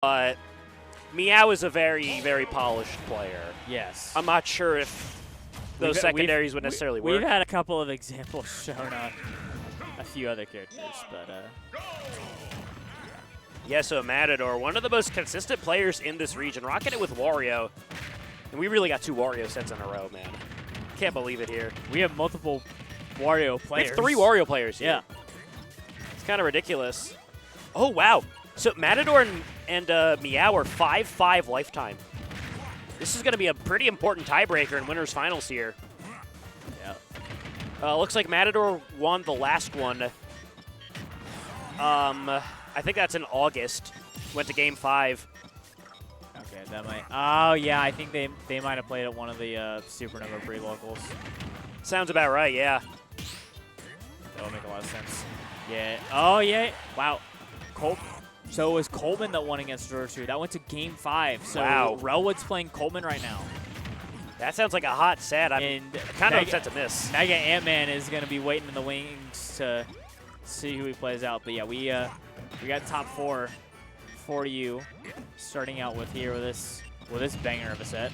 but Meow is a very, very polished player. Yes. I'm not sure if those secondaries would necessarily work. We've had a couple of examples shown on a few other characters, but yeah, so Matador, one of the most consistent players in this region, rocking it with Wario. And we really got 2 Wario sets in a row, man. Can't believe it here. we have multiple Wario players. We have 3 Wario players here. Yeah. It's kind of ridiculous. Oh, wow. So Matador and Meow are 5-5 lifetime. This is going to be a pretty important tiebreaker in winners finals here. Yeah. Looks like Matador won the last one. I think that's in August. Went to Game 5. Okay, that might. Oh yeah, I think they might have played at one of the Supernova pre-locals. Sounds about right, yeah. That'll make a lot of sense. Yeah. Oh yeah. Wow. So it was Coleman that won against George. That went to Game 5. So wow. Relwood's playing Coleman right now. That sounds like a hot set. I'm kind of upset to miss. Mega Ant-Man is going to be waiting in the wings to see who he plays out. But yeah, we got top 4 for you, starting out with here with this banger of a set.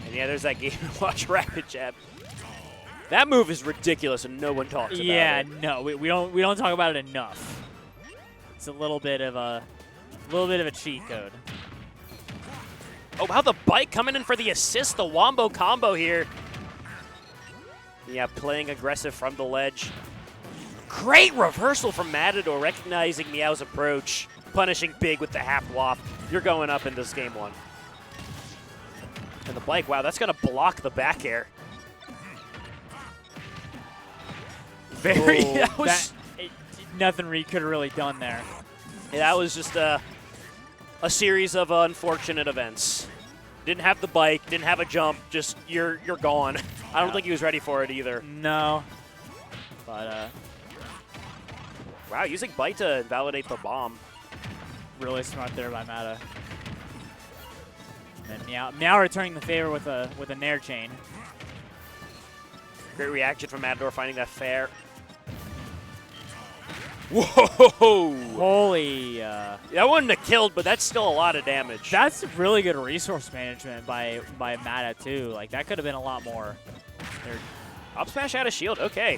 And yeah, there's that Game & Watch rapid jab. That move is ridiculous, and no one talks about it. Yeah, no, we don't talk about it enough. It's a little bit of a cheat code. Oh wow, the bike coming in for the assist, the wombo combo here. Yeah, playing aggressive from the ledge. Great reversal from Matador, recognizing Meow's approach, punishing big with the half waft. You're going up in this Game 1. And the bike, wow, that's going to block the back air. Nothing Reed could have really done there. Yeah, that was just a series of unfortunate events. Didn't have the bike, didn't have a jump, just you're gone. I don't think he was ready for it either. No. But wow, using bite to validate the bomb. Really smart there by Mata. And Meow returning the favor with a Nair chain. Great reaction from Matador, finding that fair. Whoa! Holy! That wouldn't have killed, but that's still a lot of damage. That's really good resource management by Mata too. Like that could have been a lot more. Up smash out of shield. Okay.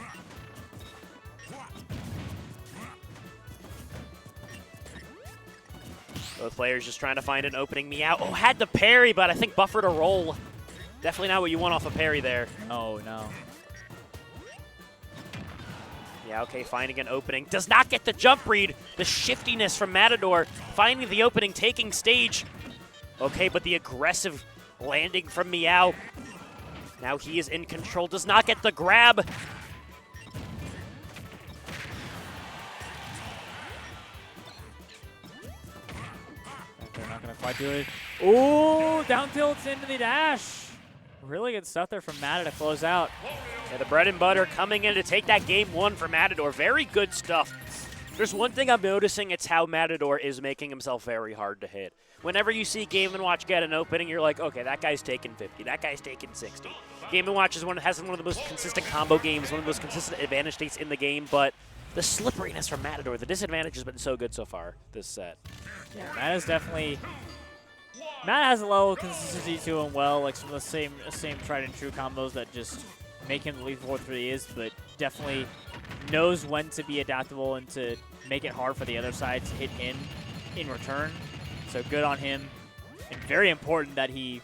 Both players just trying to find an opening. Meow. Oh, had the parry, but I think buffered a roll. Definitely not what you want off a parry there. Oh no. Yeah, okay, finding an opening. Does not get the jump read. The shiftiness from Matador. Finding the opening, taking stage. Okay, but the aggressive landing from Meow. Now he is in control. Does not get the grab. They're not going to quite do it. Ooh, down tilts into the dash. Really good stuff there from Mata to close out. Yeah, the bread and butter coming in to take that Game 1 for Matador. Very good stuff. There's one thing I'm noticing, it's how Matador is making himself very hard to hit. Whenever you see Game & Watch get an opening, you're like, okay, that guy's taking 50, that guy's taking 60. Game & Watch has one of the most consistent combo games, one of the most consistent advantage states in the game, but the slipperiness from Matador, the disadvantage has been so good so far this set. Yeah, Matt is definitely... Matt has a level of consistency to him well, like some of the same tried and true combos that just make him the lead forward he is, but definitely knows when to be adaptable and to make it hard for the other side to hit in return. So good on him, and very important that he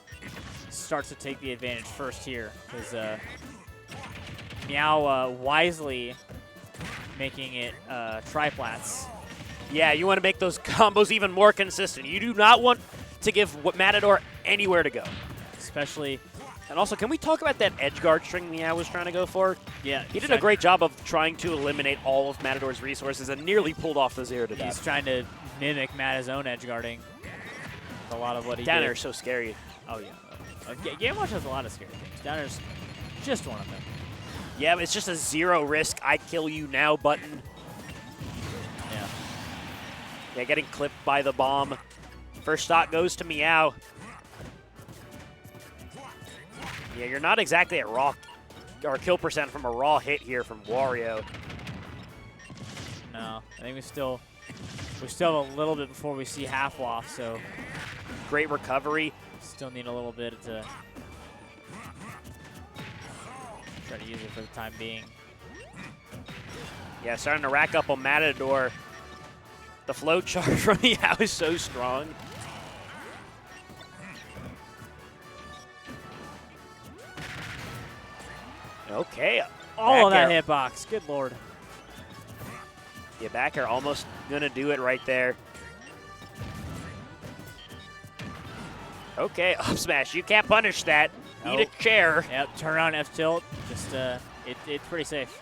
starts to take the advantage first here, because Meow wisely making it triplats. Yeah, you want to make those combos even more consistent. You do not want to give Matador anywhere to go. Especially... And also, can we talk about that edge guard string Meow was trying to go for? Yeah. He did a great job of trying to eliminate all of Matador's resources and nearly pulled off the 0 to death. He's trying to mimic Mata's own edge guarding. A lot of what he did. Down air is so scary. Oh, yeah. Game Watch has a lot of scary things. Down air's just one of them. Yeah, but it's just a 0 risk, I kill you now button. Yeah. Yeah, getting clipped by the bomb. First stock goes to Meow. Yeah, you're not exactly at raw or kill percent from a raw hit here from Wario. No, I think we still We still have a little bit before we see half waft, so Great recovery. still need a little bit to try to use it for the time being. Yeah, starting to rack up on Matador. The flow chart from meow is so strong. Okay. Oh, that air. hitbox. Good lord. Yeah, back air almost going to do it right there. Okay, up smash. You can't punish that. Need Nope. a chair. Yep, turn around F tilt. Just, it's pretty safe.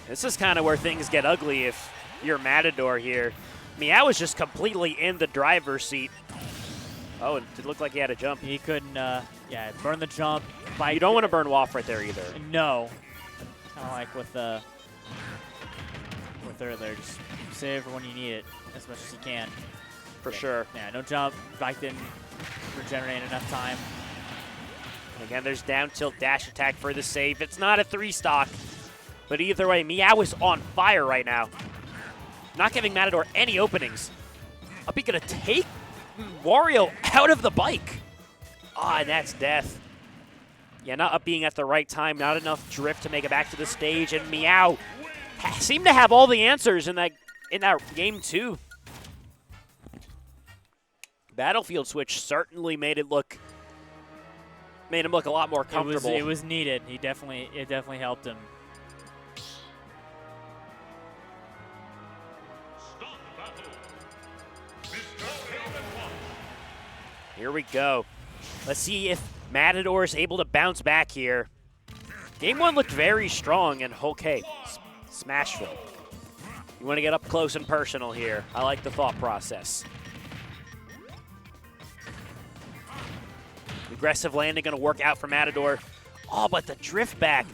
This is kind of where things get ugly if you're Matador here. Meow was just completely in the driver's seat. Oh, and it looked like he had a jump. He couldn't, yeah, burn the jump. You don't want to burn Waff right there either. No. Kind of like with earlier, just save it for when you need it as much as you can. For sure. Yeah, no jump. Bike didn't regenerate enough time. And again, there's down tilt dash attack for the save. It's not a 3-stock. But either way, Meow is on fire right now. Not giving Matador any openings. Up he gonna take Wario out of the bike. Ah, and that's death. Yeah, not up being at the right time. Not enough drift to make it back to the stage. And Meow seemed to have all the answers in that game too. Battlefield switch certainly made him look a lot more comfortable. It was needed. It definitely helped him. Here we go. Let's see if Matador is able to bounce back here. Game 1 looked very strong, and okay, Smashville. You want to get up close and personal here. I like the thought process. Aggressive landing going to work out for Matador. Oh, but the drift back.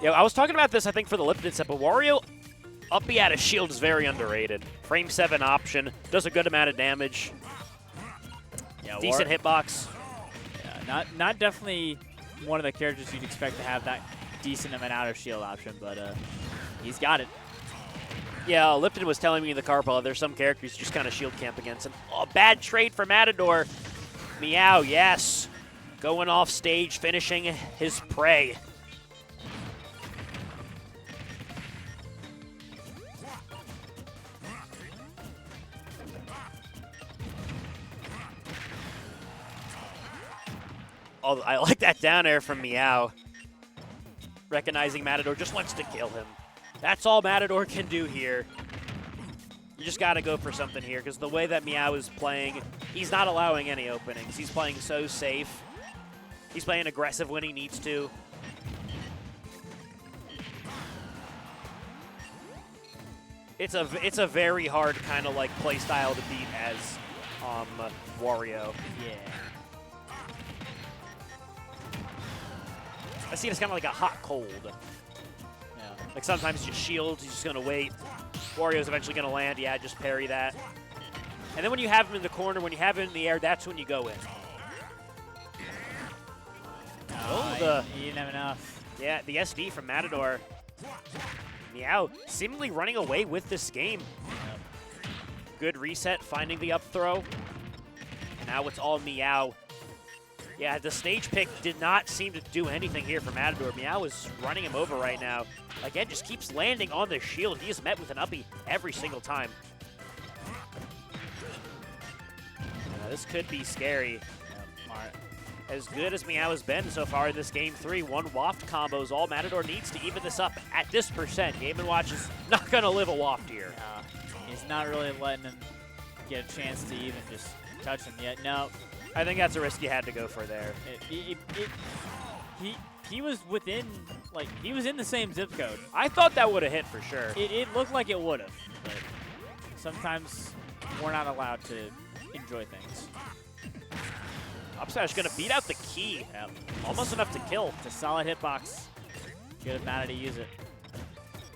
Yeah, I was talking about this, I think, for the Lipton set, but Wario up B out of shield is very underrated. Frame 7 option, does a good amount of damage. Yeah, Decent hitbox. Yeah, not definitely one of the characters you'd expect to have that decent of an out of shield option, but he's got it. Yeah, Lipton was telling me in the car, Paul, there's some characters you just kind of shield camp against. And oh, bad trade for Matador. Meow, yes. Going off stage, finishing his prey. Oh, I like that down air from Meow. Recognizing Matador just wants to kill him. That's all Matador can do here. You just got to go for something here because the way that Meow is playing, he's not allowing any openings. He's playing so safe. He's playing aggressive when he needs to. It's a very hard kind of like play style to beat as Wario. Yeah. I see it as kind of like a hot cold. Yeah. Like sometimes he just shields, he's just going to wait. Wario's eventually going to land. Yeah, just parry that. And then when you have him in the corner, when you have him in the air, that's when you go in. He didn't have enough. Yeah, the SD from Matador. Meow seemingly running away with this game. Yep. Good reset, finding the up throw. And now it's all Meow. Yeah, the stage pick did not seem to do anything here for Matador. Meow is running him over right now. Again, just keeps landing on the shield. He is met with an uppie every single time. This could be scary. Yep. As good as Meow has been so far in this game 3, 1 waft combo is all Matador needs to even this up at this percent. Game & Watch is not going to live a waft here. He's not really letting him get a chance to even just touch him yet. No. I think that's a risk you had to go for there. He was within, like, he was in the same zip code. I thought that would have hit for sure. It looked like it would have, but sometimes we're not allowed to enjoy things. Upsmash going to beat out the key. Yep. Almost enough to kill. It's a solid hitbox. Good amount to use it.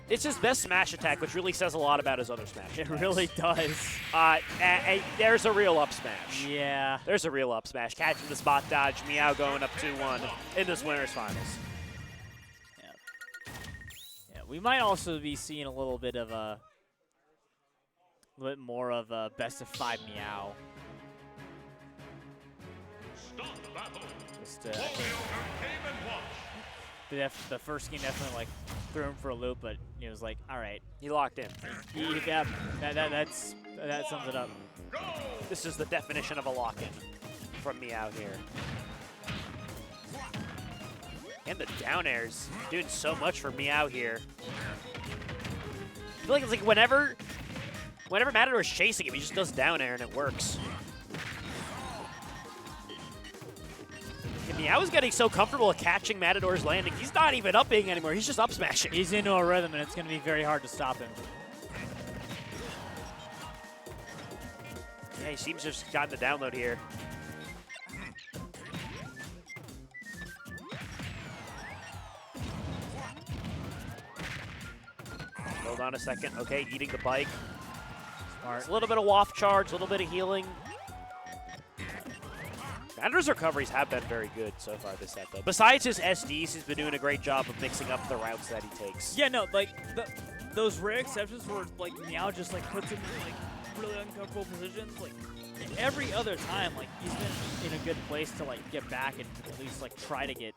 It's his best smash attack, which really says a lot about his other smash It attacks. really does. There's a real up smash. Yeah. There's a real up smash. Catching the spot dodge, Meow going up 2-1 in this winners finals. Yeah, we might also be seeing a little bit more of a best of 5 Meow. Just, the first game definitely like threw him for a loop, but he was like, all right. He locked in. Yeah, that sums it up. This is the definition of a lock-in from Meow here. And the down airs doing so much for Meow here. I feel like it's like whenever Matador is chasing him, he just does down air and it works. And Meow is getting so comfortable at catching Matador's landing. He's not even upping anymore. He's just up smashing. He's into a rhythm, and it's going to be very hard to stop him. Yeah, he seems to have just gotten the download here. Hold on a second. Okay, eating the bike. Smart. It's a little bit of waft charge, a little bit of healing. Matador's recoveries have been very good so far this set, though. Besides his SDs, he's been doing a great job of mixing up the routes that he takes. Yeah, no, like, those rare exceptions where, like, Meow just, like, puts him in, like, really uncomfortable positions, like, every other time, like, he's been in a good place to, like, get back and at least, like, try to get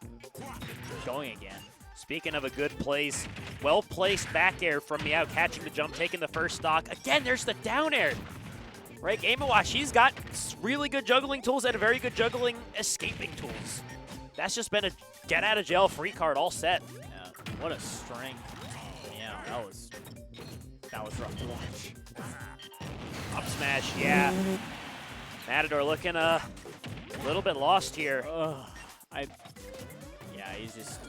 going again. Speaking of a good place, well-placed back air from Meow, catching the jump, taking the first stock. Again, there's the down air. Right, Game & Watch, he's got really good juggling tools and a very good juggling escaping tools. That's just been a get-out-of-jail-free card all set. Yeah, what a string. Yeah, that was rough to watch. Up smash, yeah. Matador looking a little bit lost here. Yeah, he's just...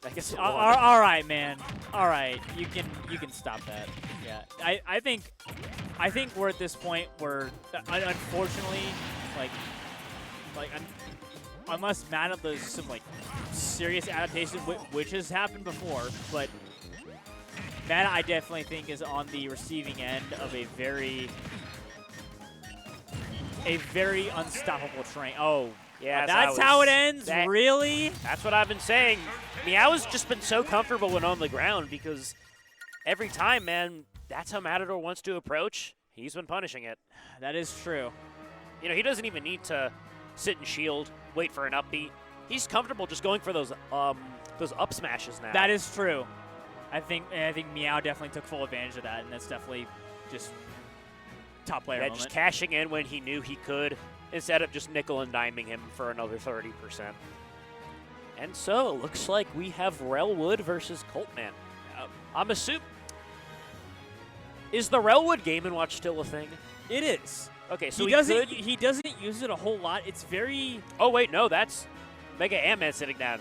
I guess all right, man. All right, you can stop that. Yeah, I think we're at this point where, unfortunately, unless Mana does some like serious adaptation, which has happened before, but Mana I definitely think is on the receiving end of a very unstoppable train. Oh. Yeah, that's how it ends? Really? That's what I've been saying. Meow has just been so comfortable when on the ground because every time, man, that's how Matador wants to approach. He's been punishing it. That is true. You know, he doesn't even need to sit and shield, wait for an upbeat. He's comfortable just going for those up smashes now. That is true. I think Meow definitely took full advantage of that, and that's definitely just top player moment. Just cashing in when he knew he could, instead of just nickel and diming him for another 30%. And so it looks like we have Relwood versus Coltman. I'm assuming, is the Relwood Game & Watch still a thing? It is. Okay, so he doesn't use it a whole lot. It's very... Oh, wait, no, that's Mega Ant-Man sitting down.